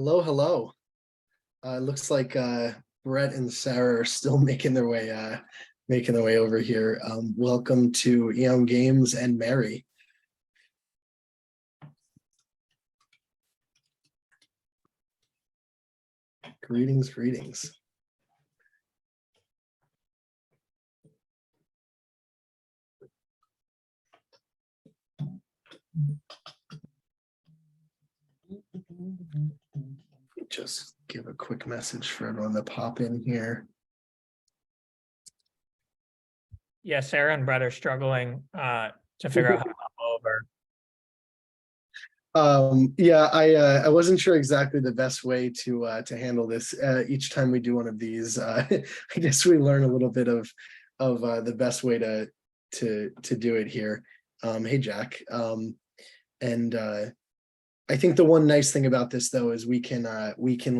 Hello, hello. Looks like Brett and Sarah are still making their way over here. Welcome to Eon Games and Mary. Greetings, greetings. Just give a quick message for everyone to pop in here. Yeah, Sarah and Brett are struggling to figure out how to hop over. Yeah, I wasn't sure exactly the best way to handle this. Each time we do one of these, I guess we learn a little bit of the best way to do it here. Hey Jack, and I think the one nice thing about this though is we can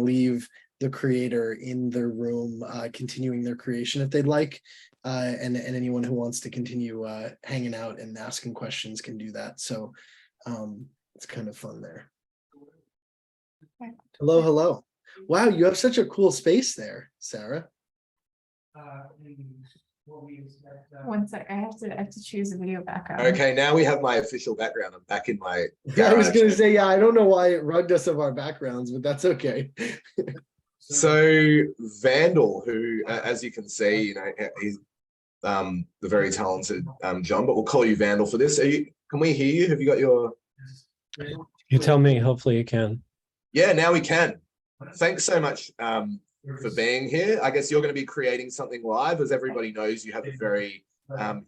leave the creator in the room continuing their creation if they'd like, and anyone who wants to continue hanging out and asking questions can do that. So it's kind of fun there. Hello, hello. Wow, you have such a cool space there, Sarah. One sec, I have to choose a video background. Okay, now we have my official background. I'm back in my I was garage. gonna say, yeah, I don't know why it rugged us of our backgrounds, but that's okay. So Vandal, who, as you can see, you know, he's the very talented John, but we'll call you Vandal for this. Can we hear you? Have you got your? You tell me. Hopefully you can. Yeah, now we can. Thanks so much for being here. I guess you're going to be creating something live. As everybody knows, you have a very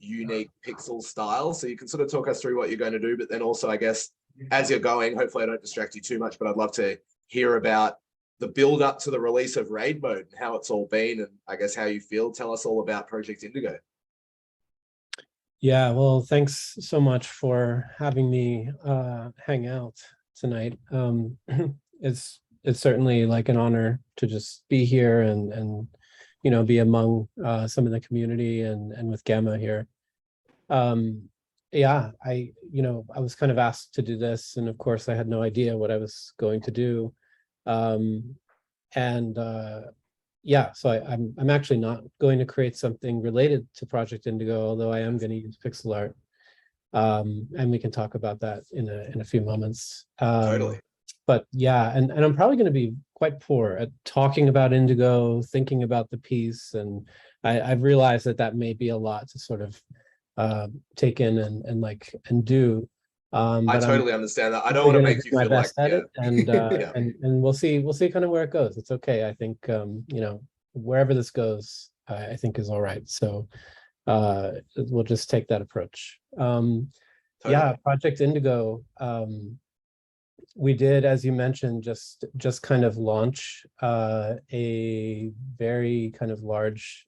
unique pixel style. So you can sort of talk us through what you're going to do, but then also, I guess, as you're going, hopefully I don't distract you too much, but I'd love to hear about the build up to the release of Raid Mode and how it's all been, and I guess how you feel. Tell us all about Project Indigo. Yeah, well, thanks so much for having me hang out tonight. It's certainly like an honor to just be here and you know, be among some of the community and with Gamma here. Yeah, I was kind of asked to do this, and of course I had no idea what I was going to do. Yeah, so I'm actually not going to create something related to Project Indigo, although I am going to use pixel art. And we can talk about that in a few moments. Totally. But yeah, and I'm probably going to be quite poor at talking about Indigo, thinking about the piece, and I've realized that may be a lot to sort of take in and do. I totally understand that. I don't want to make you my feel best like at it, and yeah. and we'll see kind of where it goes. It's okay. I think you know, wherever this goes, I think is all right. So we'll just take that approach. Totally. Yeah, Project Indigo. We did, as you mentioned, just kind of launch a very kind of large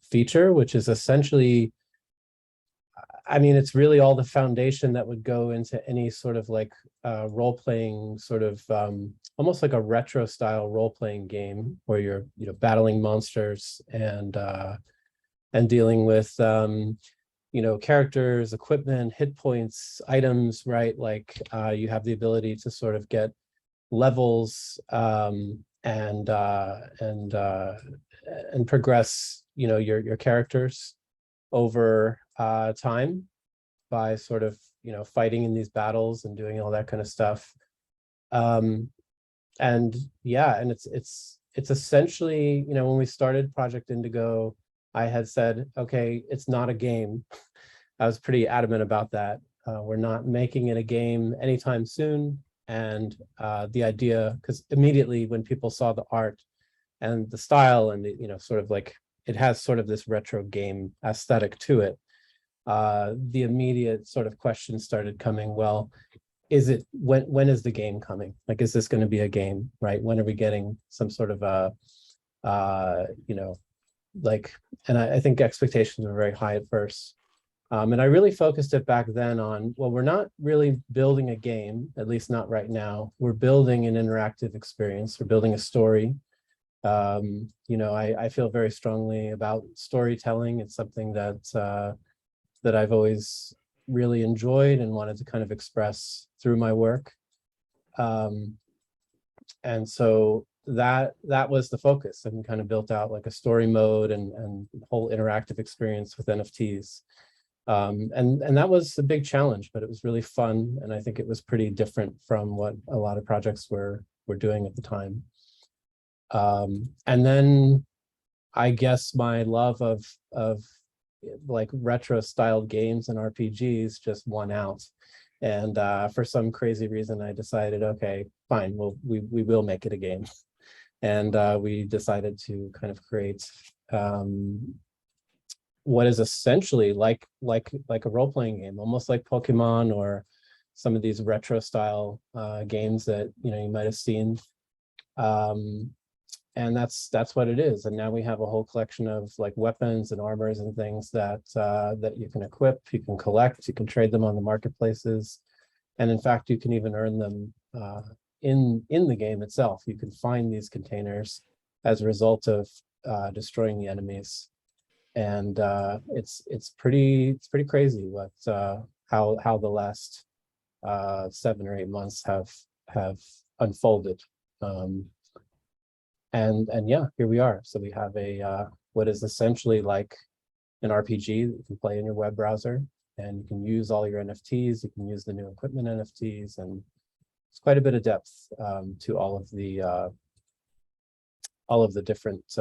feature, which is essentially, I mean, it's really all the foundation that would go into any sort of like role-playing sort of almost like a retro style role-playing game where you're, you know, battling monsters and dealing with you know, characters, equipment, hit points, items, right? Like you have the ability to sort of get levels and progress, you know, your characters over time by sort of, you know, fighting in these battles and doing all that kind of stuff. And yeah, and it's essentially, you know, when we started Project Indigo, I had said, okay, it's not a game. I was pretty adamant about that. We're not making it a game anytime soon. And the idea, because immediately when people saw the art and the style and the, you know, sort of like, it has sort of this retro game aesthetic to it. The immediate sort of question started coming, well, is it, when is the game coming? Like, is this going to be a game, right? When are we getting some sort of you know, like, and I think expectations were very high at first. And I really focused it back then on, well, we're not really building a game, at least not right now. We're building an interactive experience. We're building a story. You know, I feel very strongly about storytelling. It's something that that I've always really enjoyed and wanted to kind of express through my work. and so that was the focus, and we kind of built out like a story mode and whole interactive experience with NFTs. And that was a big challenge, but it was really fun, and I think it was pretty different from what a lot of projects were doing at the time. And then I guess my love of like retro styled games and RPGs just won out. And for some crazy reason, I decided, okay, fine, we will make it a game. And we decided to kind of create what is essentially like a role-playing game, almost like Pokemon or some of these retro style games that you might have seen. And that's what it is. And now we have a whole collection of like weapons and armors and things that that you can equip, you can collect, you can trade them on the marketplaces, and in fact, you can even earn them in the game itself. You can find these containers as a result of destroying the enemies, and it's pretty crazy what how the last 7 or 8 months have unfolded. And yeah, here we are. So we have a what is essentially like an RPG that you can play in your web browser, and you can use all your NFTs, you can use the new equipment NFTs, and it's quite a bit of depth to all of the different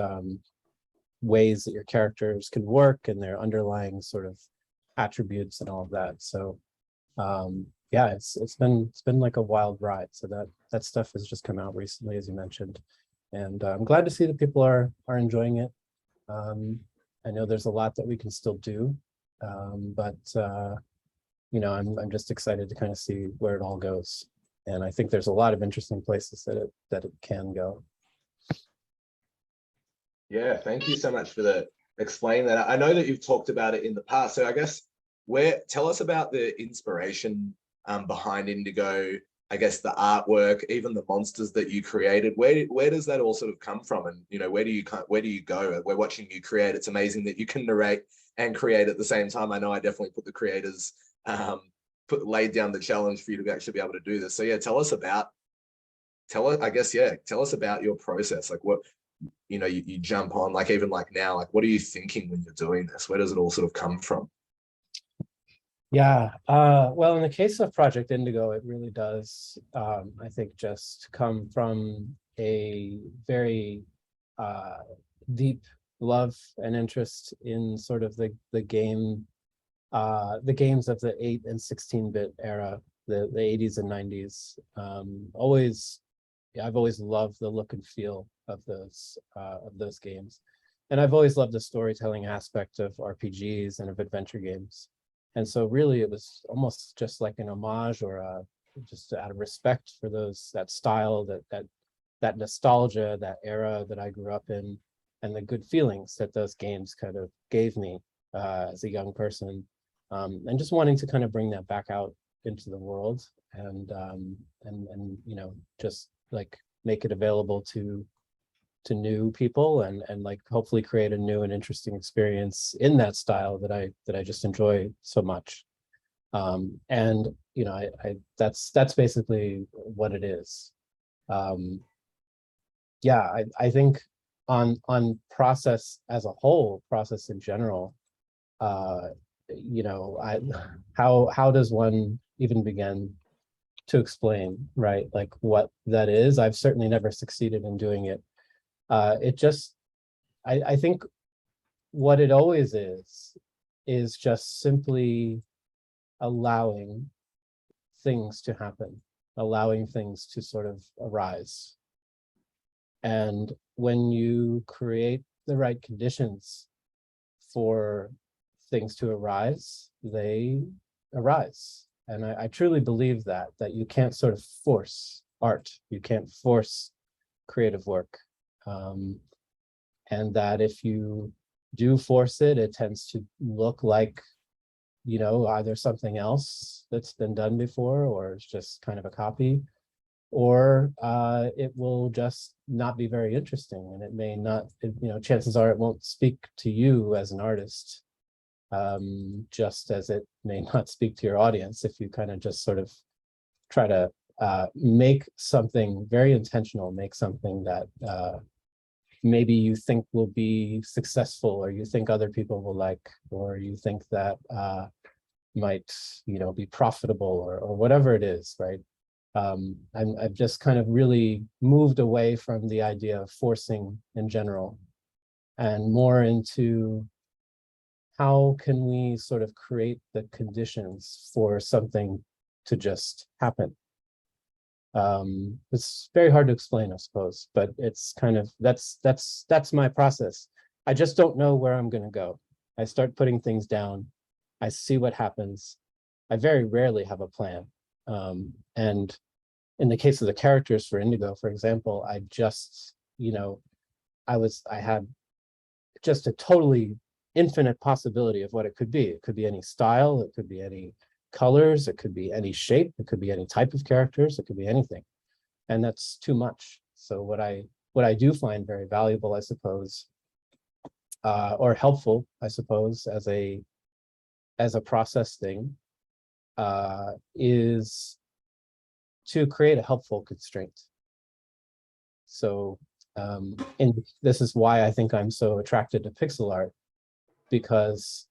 ways that your characters can work and their underlying sort of attributes and all of that. So yeah, it's been like a wild ride. So that stuff has just come out recently, as you mentioned. And I'm glad to see that people are enjoying it. I know there's a lot that we can still do, but I'm just excited to kind of see where it all goes. And I think there's a lot of interesting places that it can go. Yeah, thank you so much for explaining that. I know that you've talked about it in the past, so I guess tell us about the inspiration behind Indigo. I guess the artwork, even the monsters that you created. Where does that all sort of come from? And where do you go? We're watching you create. It's amazing that you can narrate and create at the same time. I know I definitely put the creators laid down the challenge for you to actually be able to do this. So yeah, tell us about your process. Like what you jump on, like even like now, like what are you thinking when you're doing this? Where does it all sort of come from? Yeah, well, in the case of Project Indigo, it really does, I think, just come from a very deep love and interest in sort of the games of the 8 and 16-bit era, the 80s and 90s. I've always loved the look and feel of those games, and I've always loved the storytelling aspect of RPGs and of adventure games. And so really it was almost just like an homage or just out of respect for that style, that nostalgia, that era that I grew up in, and the good feelings that those games kind of gave me as a young person, and just wanting to kind of bring that back out into the world and just like make it available to new people and like hopefully create a new and interesting experience in that style that I just enjoy so much. And that's basically what it is. Yeah, I think on process as a whole, process in general, how does one even begin to explain, right? Like what that is? I've certainly never succeeded in doing it. I think what it always is just simply allowing things to happen, allowing things to sort of arise. And when you create the right conditions for things to arise, they arise. And I truly believe that you can't sort of force art, you can't force creative work. And that if you do force it, it tends to look like, either something else that's been done before, or it's just kind of a copy, or it will just not be very interesting. And it may not, chances are it won't speak to you as an artist, just as it may not speak to your audience if you kind of just sort of try to make something very intentional, make something that maybe you think will be successful, or you think other people will like, or you think that might, be profitable, or whatever it is, right? I've just kind of really moved away from the idea of forcing in general, and more into how can we sort of create the conditions for something to just happen. It's very hard to explain, I suppose, but it's kind of, that's my process. I just don't know where I'm going to go. I start putting things down. I see what happens. I very rarely have a plan. And in the case of the characters for Indigo, for example, I just, I had just a totally infinite possibility of what it could be. It could be any style, it could be any colors, it could be any shape, it could be any type of characters, it could be anything. And that's too much. So what I do find very valuable, I suppose, or helpful, I suppose, as a process thing, is to create a helpful constraint. So, and this is why I think I'm so attracted to pixel art, because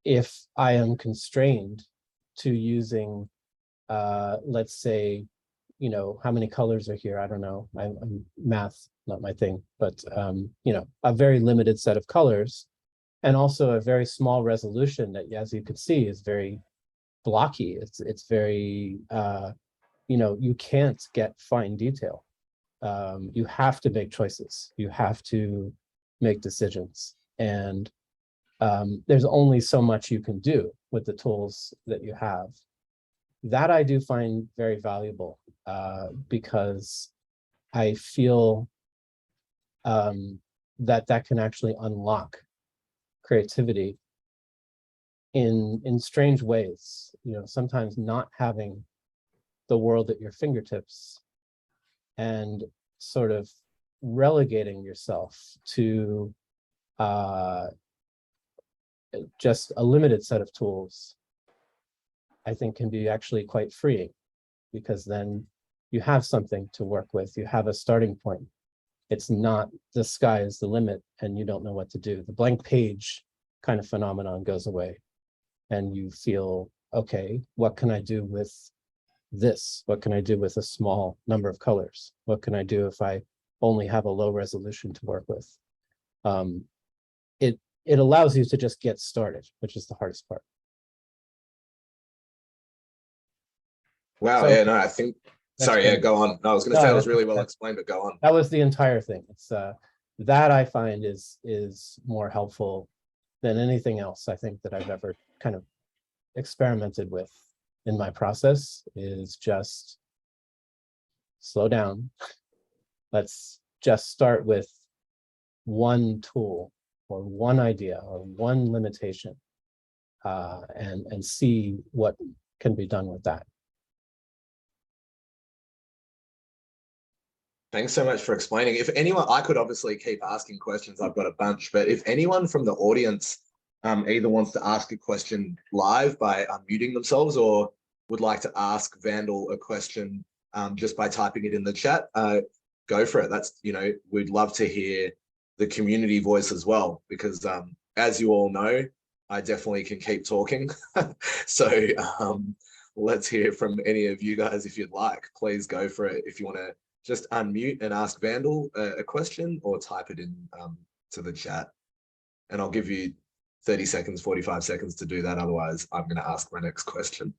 if I am constrained to using, let's say, how many colors are here? I don't know. I'm math, not my thing, but a very limited set of colors, and also a very small resolution that, as you can see, is very blocky. It's very, you can't get fine detail. You have to make choices. You have to make decisions, and there's only so much you can do with the tools that you have. That I do find very valuable, because I feel that can actually unlock creativity in strange ways. Sometimes not having the world at your fingertips and sort of relegating yourself to just a limited set of tools, I think can be actually quite freeing, because then you have something to work with. You have a starting point. It's not the sky is the limit and you don't know what to do. The blank page kind of phenomenon goes away, and you feel, okay, what can I do with this? What can I do with a small number of colors? What can I do if I only have a low resolution to work with? It allows you to just get started, which is the hardest part. Wow, So, yeah, no, I think, sorry, yeah, good. go on. No, I was going to say it was really well explained, but go on. That was the entire thing. It's that I find is more helpful than anything else I think that I've ever kind of experimented with in my process, is just slow down. Let's just start with one tool or one idea or one limitation, and see what can be done with that. Thanks so much for explaining. If anyone, I could obviously keep asking questions. I've got a bunch, but if anyone from the audience either wants to ask a question live by unmuting themselves, or would like to ask Vandal a question just by typing it in the chat, go for it. That's, we'd love to hear the community voice as well, because as you all know, I definitely can keep talking. So let's hear from any of you guys if you'd like. Please go for it. If you want to just unmute and ask Vandal a question, or type it in to the chat. And I'll give you 30 seconds, 45 seconds to do that. Otherwise, I'm going to ask my next question.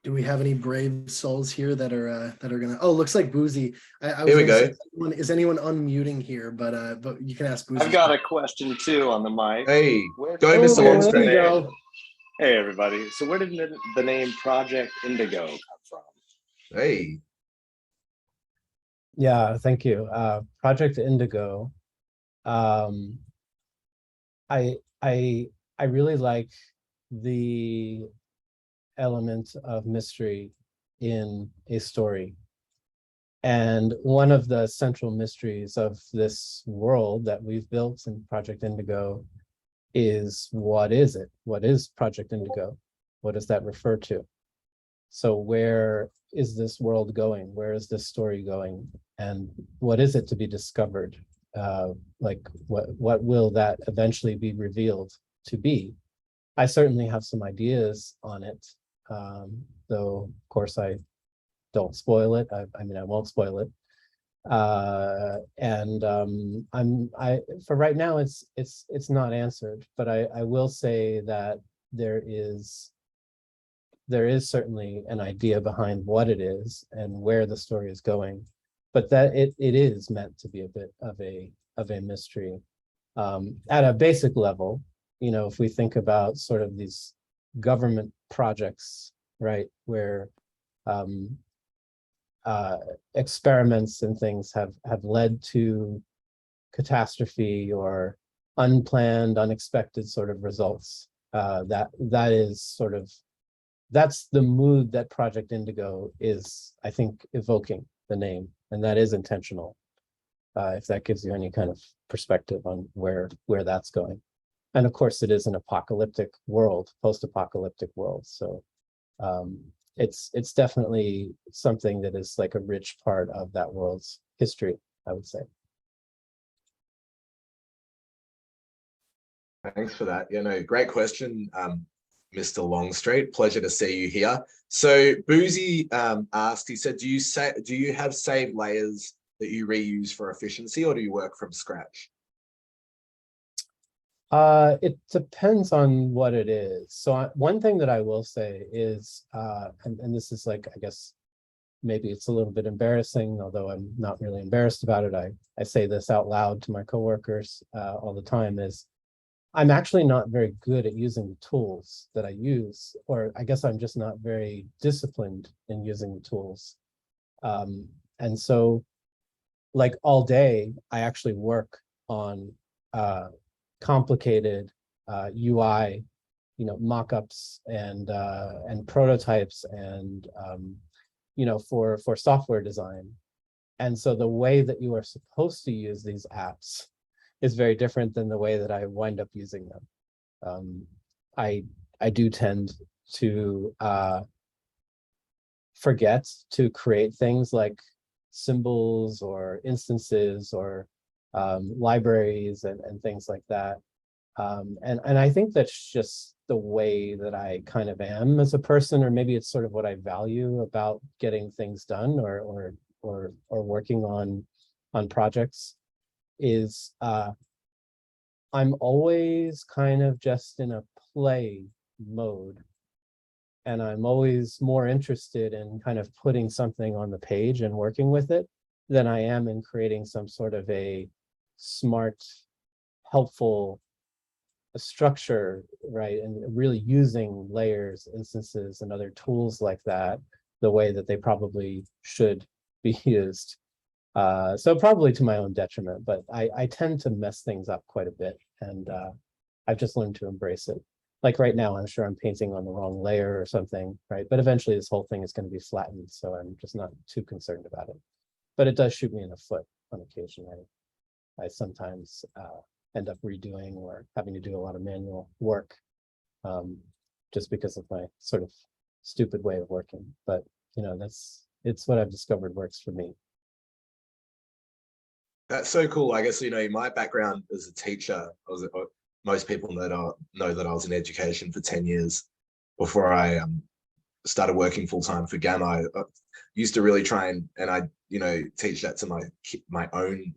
Do we have any brave souls here that are gonna? Oh, looks like Boozy. I was Here we gonna go. say, is anyone unmuting here? But you can ask Boozy. I've got a question too on the mic. Hey, Where- go, Mr. there Longstreet. you go. Hey everybody. So where did the name Project Indigo come from? Hey, Yeah, thank you. Project Indigo. I really like the element of mystery in a story. And one of the central mysteries of this world that we've built in Project Indigo is what is it? What is Project Indigo? What does that refer to? So where is this world going? Where is this story going? And what is it to be discovered? Like what will that eventually be revealed to be? I certainly have some ideas on it, though of course I don't spoil it. I mean, I won't spoil it. And for right now, it's not answered, but I will say that there is certainly an idea behind what it is and where the story is going, but that it is meant to be a bit of a mystery. At a basic level, you know, if we think about sort of these government projects, right, where experiments and things have led to catastrophe or unplanned, unexpected sort of results. That is sort of, that's the mood that Project Indigo is, I think, evoking the name, and that is intentional. If that gives you any kind of perspective on where that's going. And of course, it is an apocalyptic world, post-apocalyptic world. So it's definitely something that is like a rich part of that world's history, I would say. Thanks for that. You know, great question, Mr. Longstreet. Pleasure to see you here. So Boozy asked, he said, do you have saved layers that you reuse for efficiency, or do you work from scratch? It depends on what it is. So one thing that I will say is, and this is like, I guess, maybe it's a little bit embarrassing, although I'm not really embarrassed about it. I say this out loud to my coworkers all the time, is I'm actually not very good at using the tools that I use, or I guess I'm just not very disciplined in using the tools. And so like all day, I actually work on complicated UI, you know, mock-ups and prototypes and you know, for software design. And so the way that you are supposed to use these apps is very different than the way that I wind up using them. I do tend to forget to create things like symbols or instances or libraries and things like that. And I think that's just the way that I kind of am as a person, or maybe it's sort of what I value about getting things done or working on projects, is I'm always kind of just in a play mode. And I'm always more interested in kind of putting something on the page and working with it than I am in creating some sort of a smart, helpful structure, right? And really using layers, instances, and other tools like that the way that they probably should be used. So probably to my own detriment, but I tend to mess things up quite a bit, and I've just learned to embrace it. Like right now, I'm sure I'm painting on the wrong layer or something, right? But eventually this whole thing is going to be flattened, so I'm just not too concerned about it. But it does shoot me in the foot on occasion. I sometimes end up redoing or having to do a lot of manual work just because of my sort of stupid way of working. But, you know, it's what I've discovered works for me. That's so cool. I guess, you know, my background as a teacher, most people know that I was in education for 10 years before I started working full-time for Gamma. I used to really try and I, you know, teach that to my own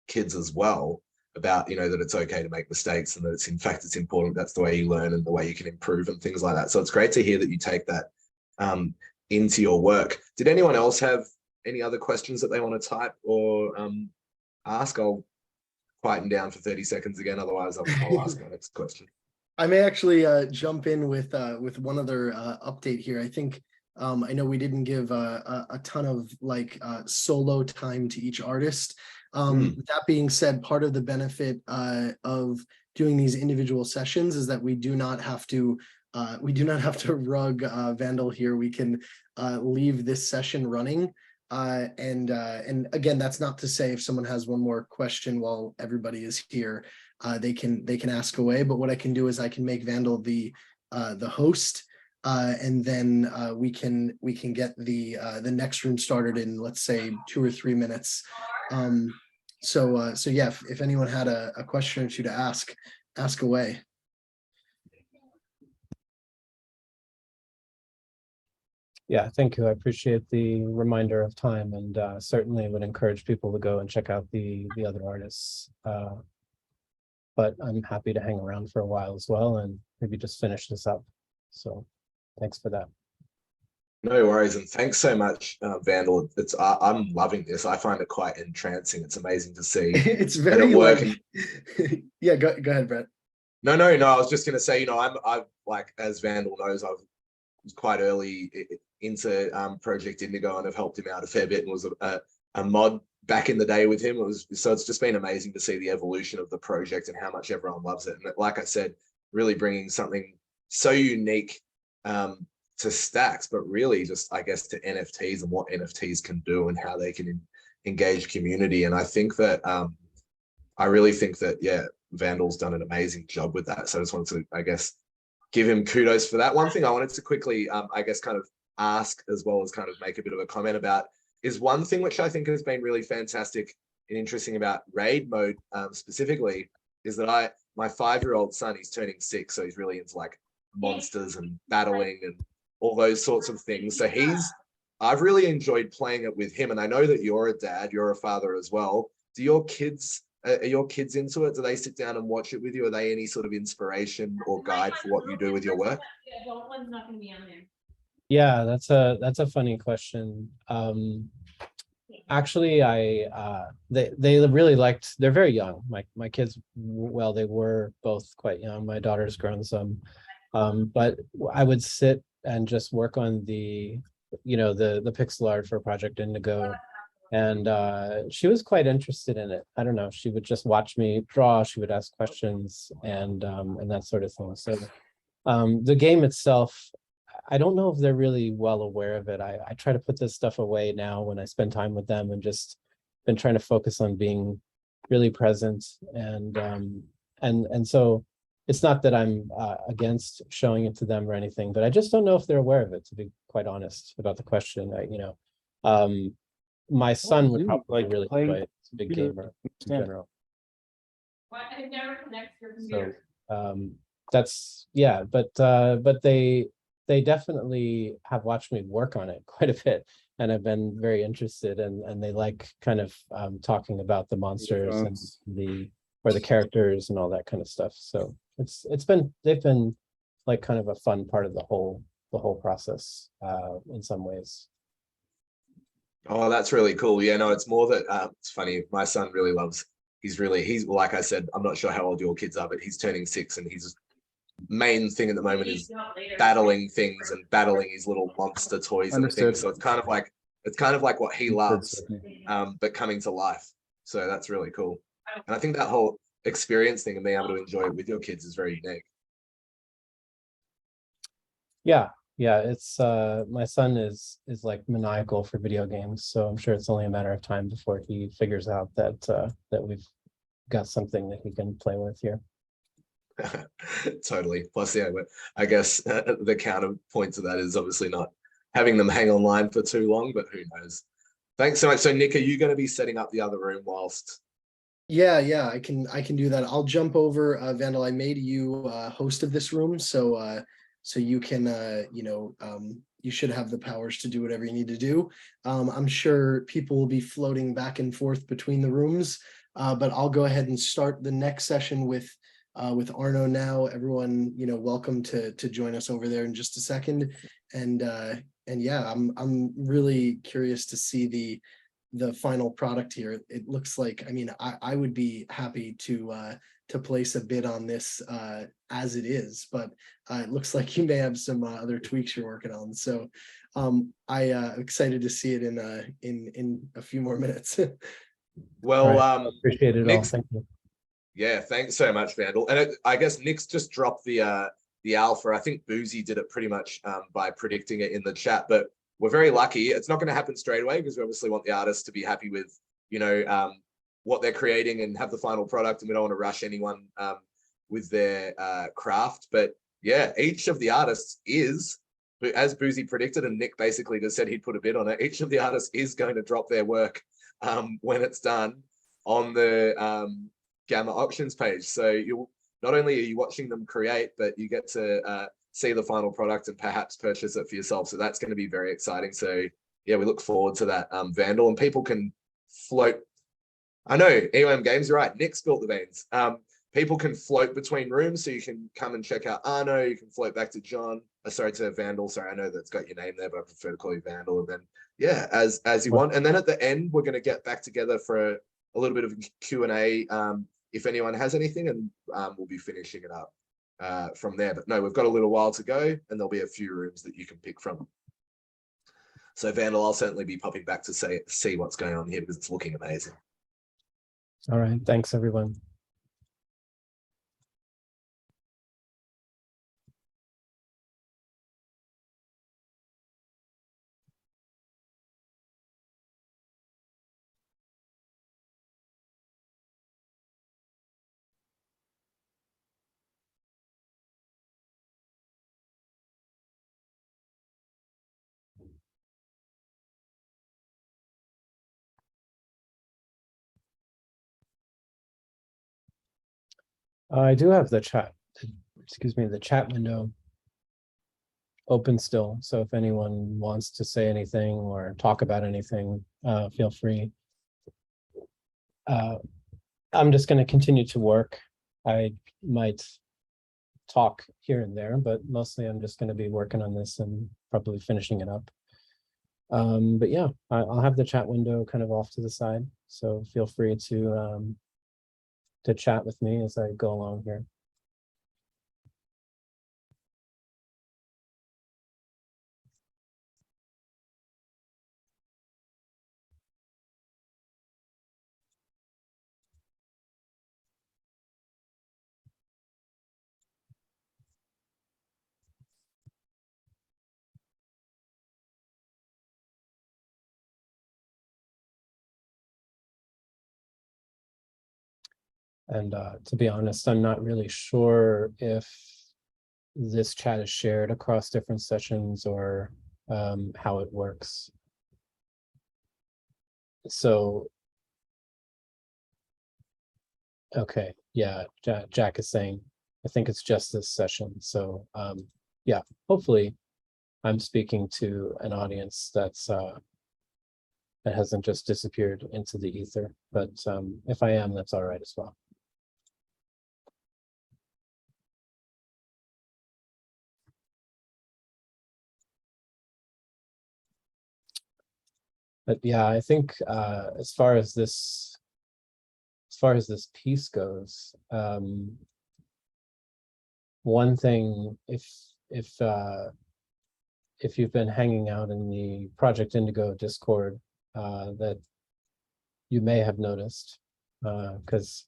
kids as well, about, you know, that it's okay to make mistakes and that it's, in fact, it's important. That's the way you learn and the way you can improve and things like that. So it's great to hear that you take that into your work. Did anyone else have any other questions that they want to type or ask? I'll quieten down for 30 seconds again. Otherwise, I'll ask my next question. I may actually jump in with one other update here. I think I know we didn't give a ton of like solo time to each artist. That being said, part of the benefit of doing these individual sessions is that we do not have to rug Vandal here. We can leave this session running And again, that's not to say if someone has one more question while everybody is here, they can ask away. But what I can do is I can make Vandal the host, and then we can get the next room started in, let's say, 2 or 3 minutes. So yeah, if anyone had a question or two to ask away. Yeah, thank you. I appreciate the reminder of time, and certainly would encourage people to go and check out the other artists. But I'm happy to hang around for a while as well, and maybe just finish this up. So thanks for that. No worries, and thanks so much, Vandal. I'm loving this. I find it quite entrancing. It's amazing to see. It's very working. Yeah, go ahead, Brett. No. I was just going to say, you know, I've like, as Vandal knows, I was quite early into Project Indigo and have helped him out a fair bit, and was a mod back in the day with him. So it's just been amazing to see the evolution of the project and how much everyone loves it. And like I said, really bringing something so unique to stacks, but really just, I guess, to NFTs and what NFTs can do and how they can engage community. And I think that I really think that, yeah, Vandal's done an amazing job with that. So I just wanted to, I guess, give him kudos for that. One thing I wanted to quickly, I guess, kind of ask, as well as kind of make a bit of a comment about, is one thing which I think has been really fantastic and interesting about raid mode specifically, is that my 5-year-old son, he's turning 6, so he's really into like monsters and battling and all those sorts of things. So I've really enjoyed playing it with him. And I know that you're a dad, you're a father as well. Are your kids into it? Do they sit down and watch it with you? Are they any sort of inspiration or guide for what you do with your work? Yeah, that's a funny question. Actually, they really liked. They're very young. My kids, well, they were both quite young. My daughter's grown some, but I would sit and just work on the pixel art for Project Indigo, and she was quite interested in it. I don't know. She would just watch me draw. She would ask questions and that sort of thing. So the game itself, I don't know if they're really well aware of it. I try to put this stuff away now when I spend time with them, and just been trying to focus on being really present. And so it's not that I'm against showing it to them or anything, but I just don't know if they're aware of it, to be quite honest about the question. My son would probably really enjoy it. It's a big gamer in general. So that's, yeah, but they definitely have watched me work on it quite a bit, and have been very interested, and they like kind of talking about the monsters and the characters and all that kind of stuff. So they've been like kind of a fun part of the whole process in some ways. Oh, that's really cool. Yeah, no, it's more that it's funny. My son really loves, he's like I said, I'm not sure how old your kids are, but he's turning 6, and his main thing at the moment is battling things and battling his little monster toys and things. So it's kind of like what he loves, but coming to life. So that's really cool. And I think that whole experience thing and being able to enjoy it with your kids is very unique. Yeah, it's my son is like maniacal for video games, so I'm sure it's only a matter of time before he figures out that we've got something that he can play with here. Totally. Plus, yeah, but I guess the counterpoint to that is obviously not having them hang online for too long, but who knows. Thanks so much. So Nick, are you going to be setting up the other room whilst? Yeah, I can do that. I'll jump over, Vandal. I made you host of this room, so you can you should have the powers to do whatever you need to do. I'm sure people will be floating back and forth between the rooms, but I'll go ahead and start the next session with Arno now. Everyone, welcome to join us over there in just a second. And yeah, I'm really curious to see the final product here. It looks like, I mean, I would be happy to place a bid on this as it is, but it looks like you may have some other tweaks you're working on. So I'm excited to see it in a few more minutes. Well, right. Appreciate it all. Thank you. Yeah, thanks so much, Vandal. And I guess Nick's just dropped the alpha. I think Boozy did it pretty much by predicting it in the chat, but we're very lucky. It's not going to happen straight away because we obviously want the artists to be happy with, you know, what they're creating and have the final product. And we don't want to rush anyone with their craft. But yeah, each of the artists is, as Boozy predicted, and Nick basically just said he'd put a bid on it, each of the artists is going to drop their work when it's done on the Gamma auctions page. So you'll, not only are you watching them create, but you get to see the final product and perhaps purchase it for yourself. So that's going to be very exciting. So yeah, we look forward to that Vandal, and people can float. I know EOM Games, you're right. Nick's built the veins. People can float between rooms, so you can come and check out Arno. You can float back to John. Sorry, to Vandal. Sorry, I know that's got your name there, but I prefer to call you Vandal. And then yeah, as you want. And then at the end, we're going to get back together for a little bit of Q&A. If anyone has anything, and we'll be finishing it up from there. But no, we've got a little while to go, and there'll be a few rooms that you can pick from. So Vandal, I'll certainly be popping back to see what's going on here because it's looking amazing. All right, thanks everyone. I do have the chat, excuse me, the chat window open still. So if anyone wants to say anything or talk about anything, feel free. I'm just going to continue to work. I might talk here and there, but mostly I'm just going to be working on this and probably finishing it up. But yeah, I'll have the chat window kind of off to the side. So feel free to chat with me as I go along here. And to be honest, I'm not really sure if this chat is shared across different sessions or how it works. So, okay, yeah, Jack is saying, I think it's just this session. So yeah, hopefully I'm speaking to an audience that's that hasn't just disappeared into the ether. But if I am, that's all right as well. But yeah, I think as far as this piece goes, one thing, if you've been hanging out in the Project Indigo Discord, that you may have noticed, because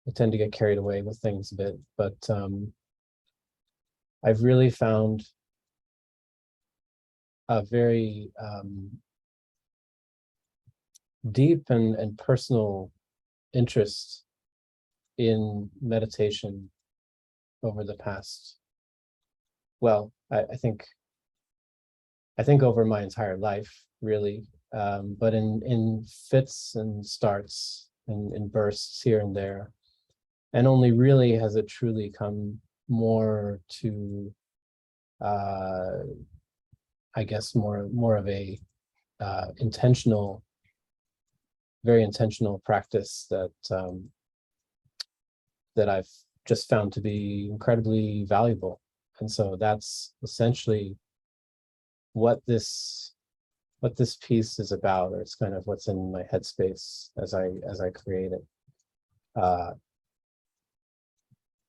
I tend to get carried away with things a bit, but I've really found a very deep and personal interest in meditation over the past, well, I think over my entire life, really, but in fits and starts and in bursts here and there, and only really has it truly come more to, I guess, more of a very intentional practice that that I've just found to be incredibly valuable. And so that's essentially what this piece is about, or it's kind of what's in my headspace as I create it.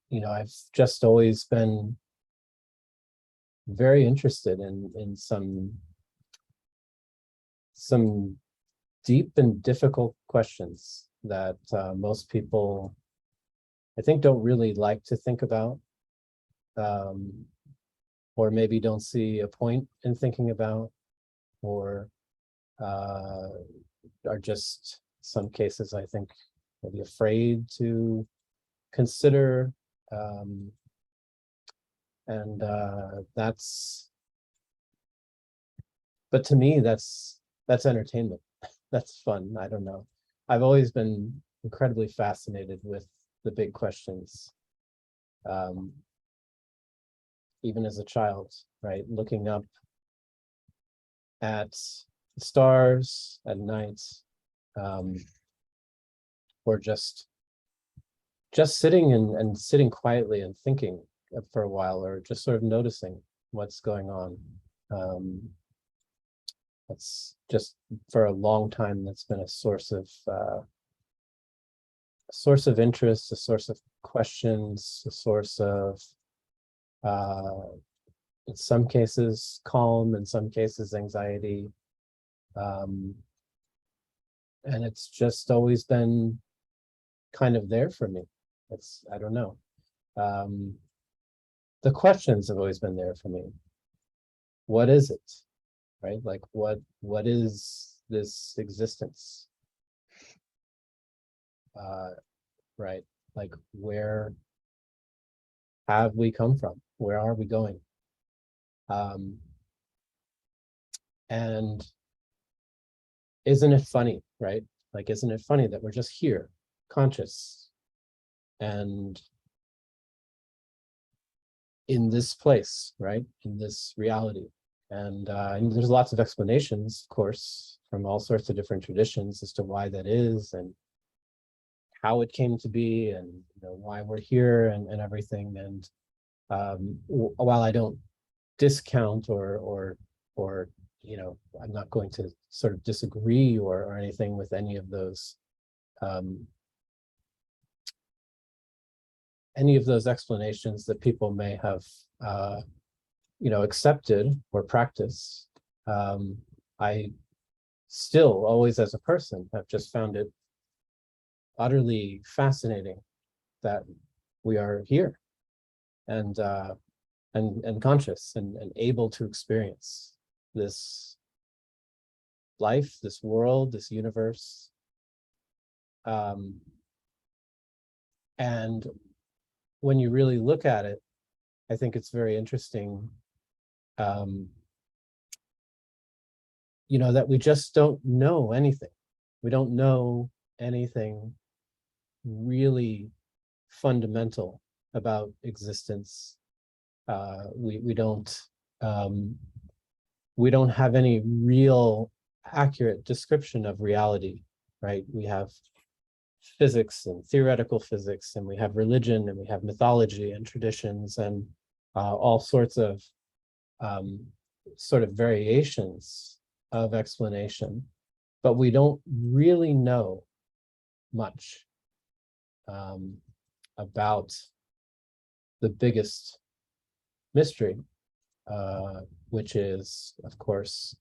You know, I've just always been very interested in some deep and difficult questions that most people, I think, don't really like to think about, or maybe don't see a point in thinking about. or are just some cases, I think, maybe afraid to consider. And that's, but to me, that's entertainment. That's fun. I don't know. I've always been incredibly fascinated with the big questions. Even as a child, right? Looking up at the stars at night, or just sitting and sitting quietly and thinking for a while, or just sort of noticing what's going on. That's just, for a long time, that's been a source of interest, a source of questions, a source of in some cases calm, in some cases anxiety. And it's just always been kind of there for me. It's, I don't know. The questions have always been there for me. What is it? Right? Like, what is this existence? Right? Like, where have we come from? Where are we going? And isn't it funny, right? Like, isn't it funny that we're just here, conscious, and in this place, right? In this reality. And there's lots of explanations, of course, from all sorts of different traditions as to why that is, and how it came to be, and why we're here, and everything. And while I don't discount or I'm not going to sort of disagree or anything with any of those explanations that people may have accepted or practiced, I still, always as a person, have just found it utterly fascinating that we are here and conscious and able to experience this life, this world, this universe. And when you really look at it, I think it's very interesting, that we just don't know anything. We don't know anything really fundamental about existence. We don't have any real accurate description of reality, right? We have physics and theoretical physics, and we have religion, and we have mythology and traditions, and all sorts of sort of variations of explanation, but we don't really know much about the biggest mystery, which is, of course,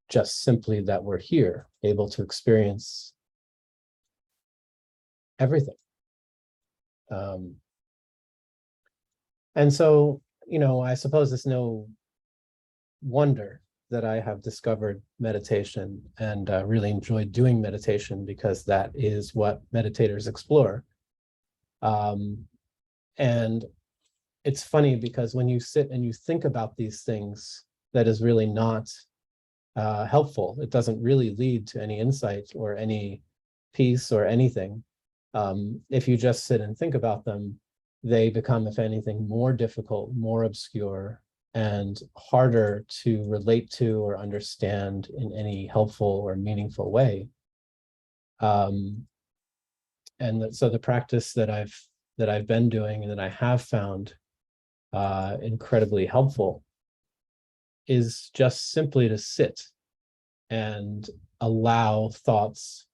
just simply that we're here, able to experience everything. And so, I suppose it's no wonder that I have discovered meditation and really enjoyed doing meditation, because that is what meditators explore. And it's funny, because when you sit and you think about these things, that is really not helpful. It doesn't really lead to any insight or any peace or anything. If you just sit and think about them, they become, if anything, more difficult, more obscure, and harder to relate to or understand in any helpful or meaningful way. And so the practice that I've been doing and that I have found incredibly helpful is just simply to sit and allow thoughts,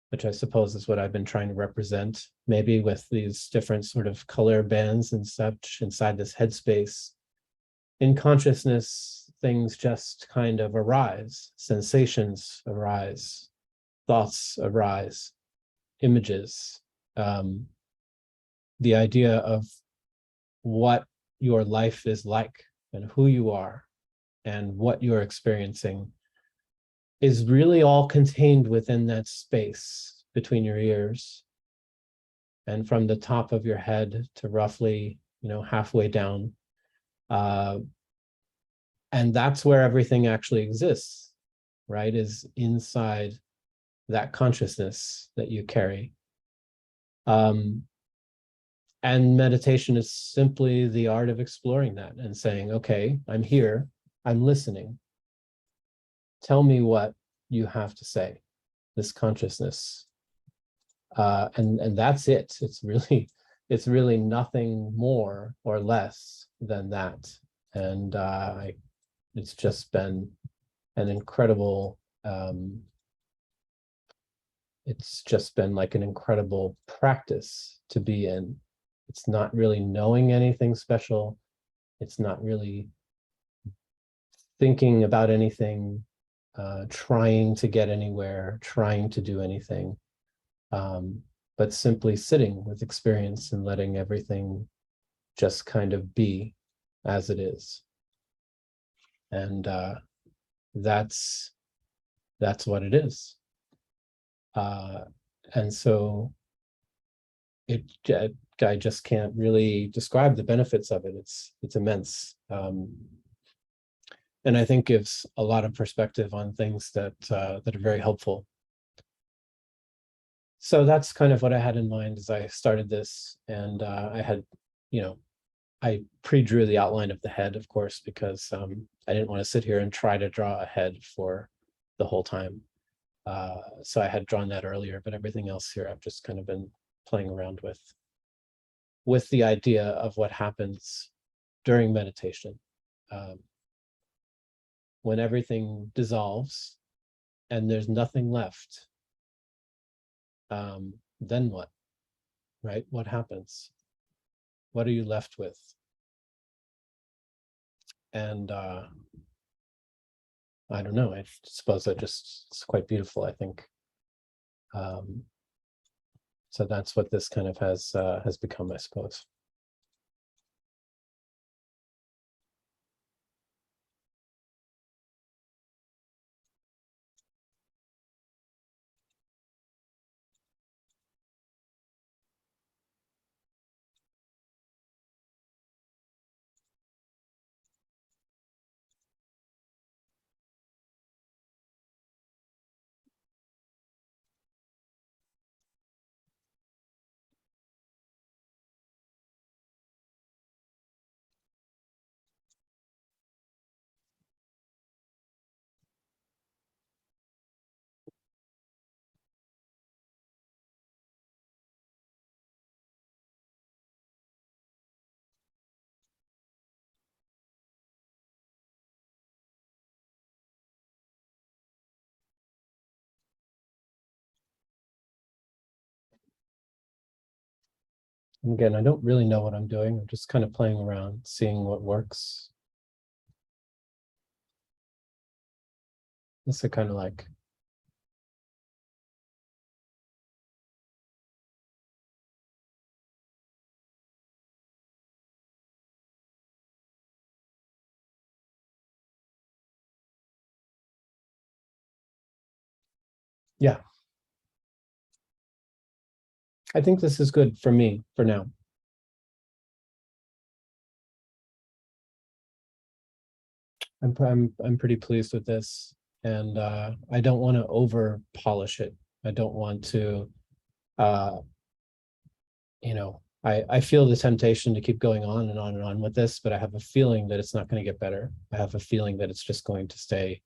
which I suppose is what I've been trying to represent, maybe with these different sort of color bands and such inside this headspace. In consciousness, things just kind of arise, sensations arise, thoughts arise, images. The idea of what your life is like and who you are and what you're experiencing is really all contained within that space between your ears. And from the top of your head to roughly, halfway down. And that's where everything actually exists, right? Is inside that consciousness that you carry. And meditation is simply the art of exploring that and saying, okay, I'm here, I'm listening. Tell me what you have to say, this consciousness. And that's it. It's really nothing more or less than that. And it's just been an incredible, it's just been like an incredible practice to be in. It's not really knowing anything special. It's not really thinking about anything, trying to get anywhere, trying to do anything, but simply sitting with experience and letting everything just kind of be as it is. And that's what it is. And so I just can't really describe the benefits of it. It's immense. And I think gives a lot of perspective on things that are very helpful. So that's kind of what I had in mind as I started this. And I had, I pre-drew the outline of the head, of course, because I didn't want to sit here and try to draw a head for the whole time. So I had drawn that earlier, but everything else here I've just kind of been playing around with the idea of what happens during meditation. When everything dissolves and there's nothing left, then what, right? What happens? What are you left with? And I don't know, I suppose it's quite beautiful, I think. So that's what this kind of has become, I suppose. And again, I don't really know what I'm doing. I'm just kind of playing around, seeing what works. This is kind of like, yeah. I think this is good for me for now. I'm pretty pleased with this, and I don't want to over polish it. I don't want to, I feel the temptation to keep going on and on and on with this, but I have a feeling that it's not going to get better. I have a feeling that it's just going to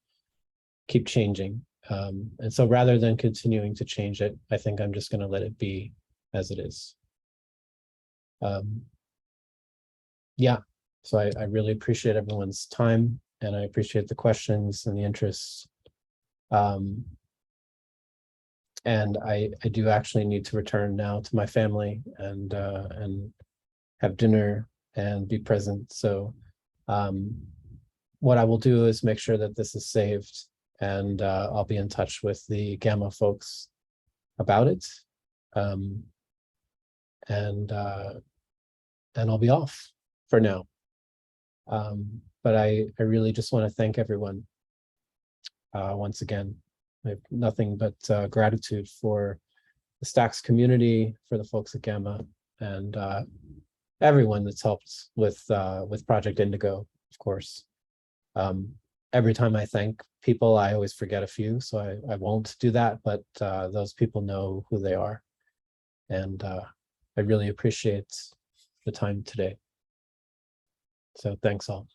keep changing. And so rather than continuing to change it, I think I'm just going to let it be as it is. Yeah, so I really appreciate everyone's time, and I appreciate the questions and the interests. And I do actually need to return now to my family and have dinner and be present. So what I will do is make sure that this is saved, and I'll be in touch with the Gamma folks about it. And I'll be off for now. But I really just want to thank everyone once again I have nothing but gratitude for the Stacks community, for the folks at Gamma, and everyone that's helped with Project Indigo, of course. Every time I thank people, I always forget a few, so I won't do that, but those people know who they are. And I really appreciate the time today. So thanks all.